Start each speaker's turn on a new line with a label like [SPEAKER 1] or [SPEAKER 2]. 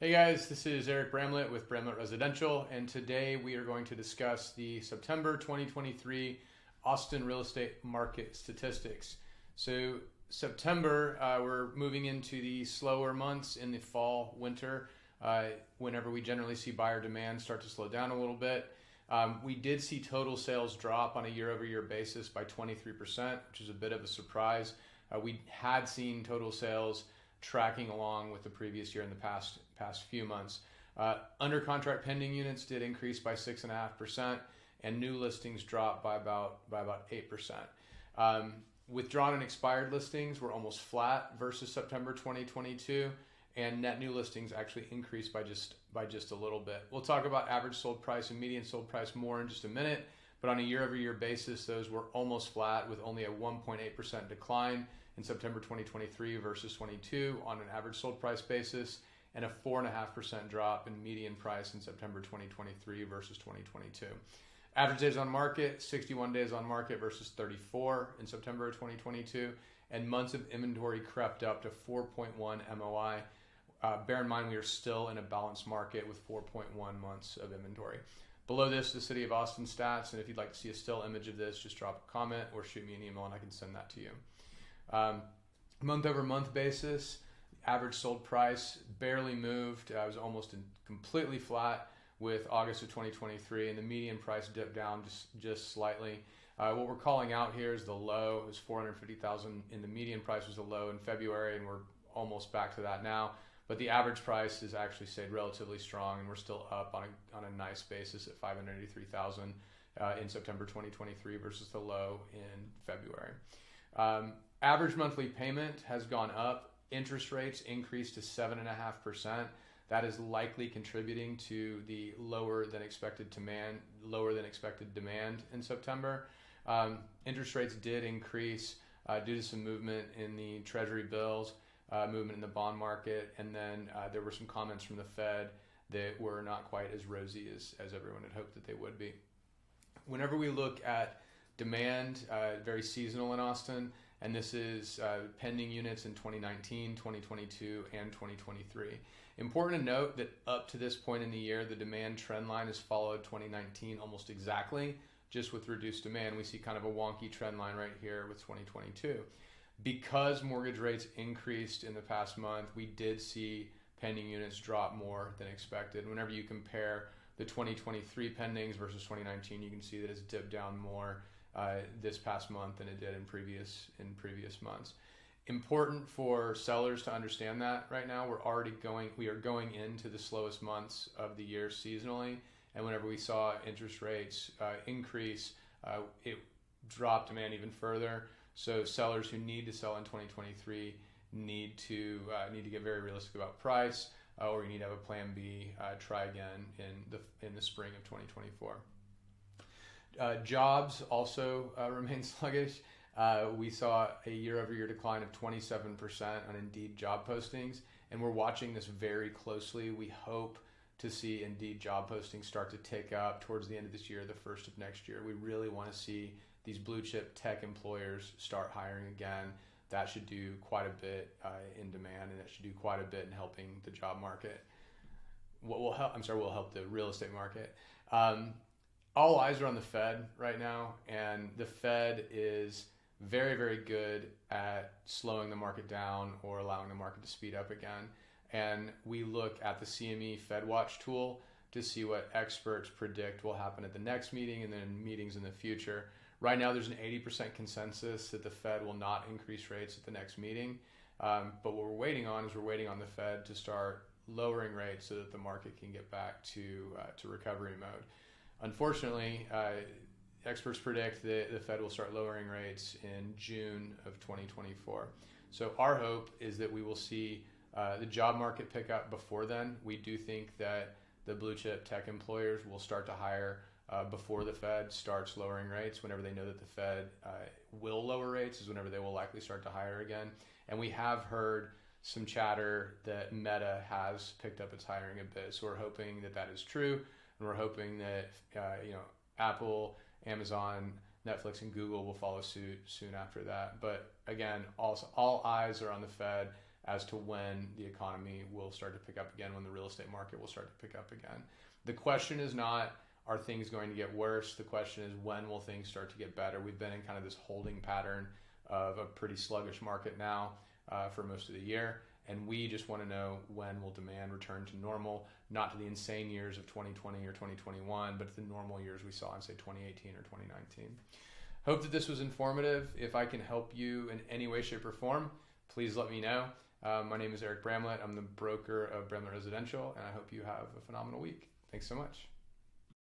[SPEAKER 1] Hey guys, this is Eric Bramlett with Bramlett Residential, and today we are going to discuss the September 2023 Austin real estate market statistics. So September, we're moving into the slower months in the fall, winter, whenever we generally see buyer demand start to slow down a little bit. We did see total sales drop on a year-over-year basis by 23%, which is a bit of a surprise. We had seen total sales tracking along with the previous year in the past few months. Under contract pending units did increase by 6.5%, and new listings dropped by about 8%. Withdrawn and expired listings were almost flat versus September 2022, and net new listings actually increased by just a little bit. We'll talk about average sold price and median sold price more in just a minute, but on a year-over-year basis, those were almost flat with only a 1.8% decline in September 2023 versus 22 on an average sold price basis, and a 4.5% drop in median price in September 2023 versus 2022. Average days on market, 61 days on market versus 34 in September of 2022, and months of inventory crept up to 4.1 MOI. Bear in mind, we are still in a balanced market with 4.1 months of inventory. Below this, the City of Austin stats, and if you'd like to see a still image of this, just drop a comment or shoot me an email and I can send that to you. Month over month basis, average sold price barely moved. It was almost completely flat with August of 2023, and the median price dipped down just slightly. What we're calling out here is the low. It was $450,000 in the median price was the low in February, and we're almost back to that now. But the average price has actually stayed relatively strong, and we're still up on a nice basis at $583,000 in September 2023 versus the low in February. Average monthly payment has gone up. Interest rates increased to 7.5%. That is likely contributing to the lower than expected demand in September. Interest rates did increase due to some movement in the Treasury bills, movement in the bond market, and then there were some comments from the Fed that were not quite as rosy as everyone had hoped that they would be. Whenever we look at demand, very seasonal in Austin, and this is pending units in 2019, 2022, and 2023. Important to note that up to this point in the year, the demand trend line has followed 2019 almost exactly, just with reduced demand. We see kind of a wonky trend line right here with 2022. Because mortgage rates increased in the past month, we did see pending units drop more than expected. Whenever you compare the 2023 pendings versus 2019, you can see that it's dipped down more this past month than it did in previous months. Important for sellers to understand that right now. We are going into the slowest months of the year seasonally, and whenever we saw interest rates increase, it dropped demand even further. So sellers who need to sell in 2023 need to get very realistic about price, or you need to have a plan B. Try again in the spring of 2024. Jobs also remain sluggish. We saw a year-over-year decline of 27% on Indeed job postings, and we're watching this very closely. We hope to see Indeed job postings start to tick up towards the end of this year, the first of next year. We really want to see these blue chip tech employers start hiring again. That should do quite a bit in demand, and that should do quite a bit in helping the job market. Will help the real estate market. All eyes are on the Fed right now, and the Fed is very, very good at slowing the market down or allowing the market to speed up again. And we look at the CME Fed Watch tool to see what experts predict will happen at the next meeting and then meetings in the future. Right now, there's an 80% consensus that the Fed will not increase rates at the next meeting. But what we're waiting on the Fed to start lowering rates so that the market can get back to recovery mode. Unfortunately, experts predict that the Fed will start lowering rates in June of 2024. So our hope is that we will see the job market pick up before then. We do think that the blue chip tech employers will start to hire before the Fed starts lowering rates. Whenever they know that the Fed will lower rates is whenever they will likely start to hire again. And we have heard some chatter that Meta has picked up its hiring a bit. So we're hoping that is true. And we're hoping that Apple, Amazon, Netflix, and Google will follow suit soon after that. But again, all eyes are on the Fed as to when the economy will start to pick up again, when the real estate market will start to pick up again. The question is not, are things going to get worse? The question is, when will things start to get better? We've been in kind of this holding pattern of a pretty sluggish market now for most of the year. And we just want to know, when will demand return to normal, not to the insane years of 2020 or 2021, but to the normal years we saw in, say, 2018 or 2019. Hope that this was informative. If I can help you in any way, shape, or form, please let me know. My name is Eric Bramlett. I'm the broker of Bramlett Residential, and I hope you have a phenomenal week. Thanks so much.